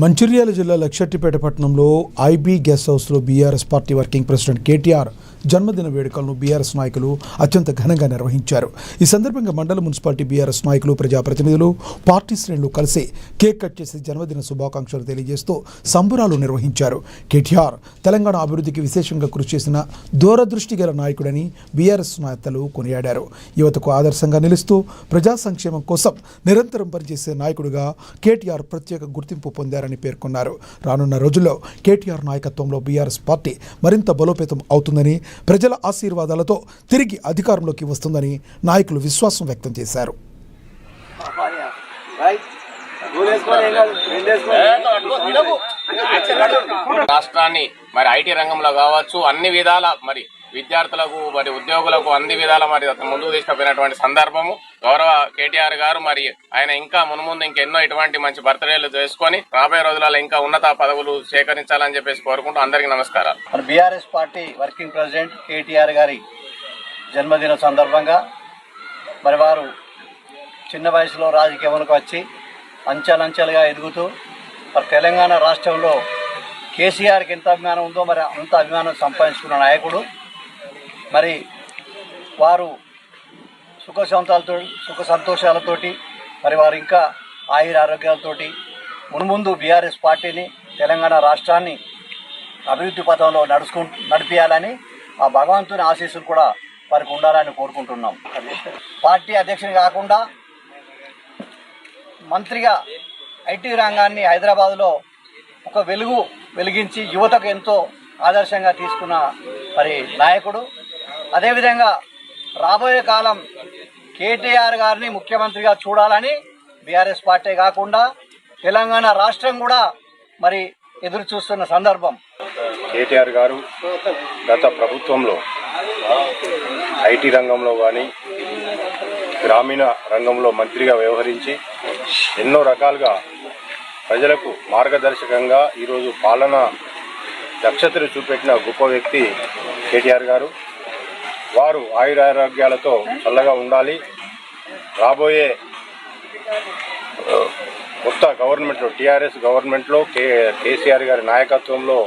మంచిర్యాల జిల్లా లక్షట్టిపేట పట్టణంలో IB guest హౌస్లో BRS party working president KTR జన్మదిన వేడుకలను బీఆర్ఎస్ నాయకులు అత్యంత ఘనంగా నిర్వహించారు. ఈ సందర్భంగా మండల మున్సిపాలిటీ బీఆర్ఎస్ నాయకులు, ప్రజాప్రతినిధులు, పార్టీ శ్రేణులు కలిసి కేక్ కట్ చేసి జన్మదిన శుభాకాంక్షలు తెలియజేస్తూ సంబరాలు నిర్వహించారు. కేటీఆర్ తెలంగాణ అభివృద్ధికి విశేషంగా కృషి చేసిన దూరదృష్టి గల నాయకుడని బీఆర్ఎస్ నేతలు కొనియాడారు. యువతకు ఆదర్శంగా నిలుస్తూ ప్రజా సంక్షేమం కోసం నిరంతరం పనిచేసే నాయకుడిగా కేటీఆర్ ప్రత్యేక గుర్తింపు పొందారని పేర్కొన్నారు. రానున్న రోజుల్లో కేటీఆర్ నాయకత్వంలో బీఆర్ఎస్ పార్టీ మరింత బలోపేతం అవుతుందని, ప్రజల ఆశీర్వాదాలతో తిరిగి అధికారంలోకి వస్తుందని నాయకులు విశ్వాసం వ్యక్తం చేశారు. రాష్ట్రాన్ని మరి ఐటీ రంగంలో కావచ్చు, అన్ని విధాల మరి విద్యార్థులకు మరి ఉద్యోగులకు అన్ని విధాల మరి ముందుకు తీసుకుపోయినటువంటి సందర్భము. గౌరవ కేటీఆర్ గారు మరి ఆయన ఇంకా మున్ముందు ఇంకెన్నో ఇటువంటి మంచి బర్త్డేలు చేసుకొని రాబోయే రోజులలో ఇంకా ఉన్నత పదవులు సేకరించాలని చెప్పేసి కోరుకుంటూ అందరికీ నమస్కారాలు. BRS party working president KTR గారి జన్మదిన సందర్భంగా మరి వారు చిన్న వయసులో రాజకీయంలోకి వచ్చి అంచెలంచెలుగా ఎదుగుతూ మరి తెలంగాణ రాష్ట్రంలో కేసీఆర్కి ఎంత అభిమానం ఉందో మరి అంత అభిమానం సంపాదించుకున్న నాయకుడు. మరి వారు సుఖ సంతోషాలతోటి మరి వారు ఇంకా ఆయుర ఆరోగ్యాలతోటి మున్ముందు బీఆర్ఎస్ పార్టీని, తెలంగాణ రాష్ట్రాన్ని అభివృద్ధి పథంలో నడిపించాలని ఆ భగవంతుని ఆశీస్సులు కూడా వారికి ఉండాలని కోరుకుంటున్నాం. పార్టీ అధ్యక్షుని కాకుండా మంత్రిగా ఐటీ రంగాన్ని హైదరాబాద్లో ఒక వెలిగించి యువతకు ఎంతో ఆదర్శంగా తీసుకున్న మరి నాయకుడు. అదేవిధంగా రాబోయే కాలం కేటీఆర్ గారిని ముఖ్యమంత్రిగా చూడాలని బీఆర్ఎస్ పార్టీ కాకుండా తెలంగాణ రాష్ట్రం కూడా మరి ఎదురు చూస్తున్న సందర్భం. కేటీఆర్ గారు గత ప్రభుత్వంలో ఐటీ రంగంలో కానీ గ్రామీణ రంగంలో మంత్రిగా వ్యవహరించి ఎన్నో రకాలుగా ప్రజలకు మార్గదర్శకంగా ఈరోజు పాలన దక్షతను చూపెట్టిన గొప్ప వ్యక్తి కేటీఆర్ గారు. వారు ఆయురారోగ్యాలతో చల్లగా ఉండాలి. రాబోయే కొత్త గవర్నమెంట్లో, టీఆర్ఎస్ గవర్నమెంట్లో కేసీఆర్ గారి నాయకత్వంలో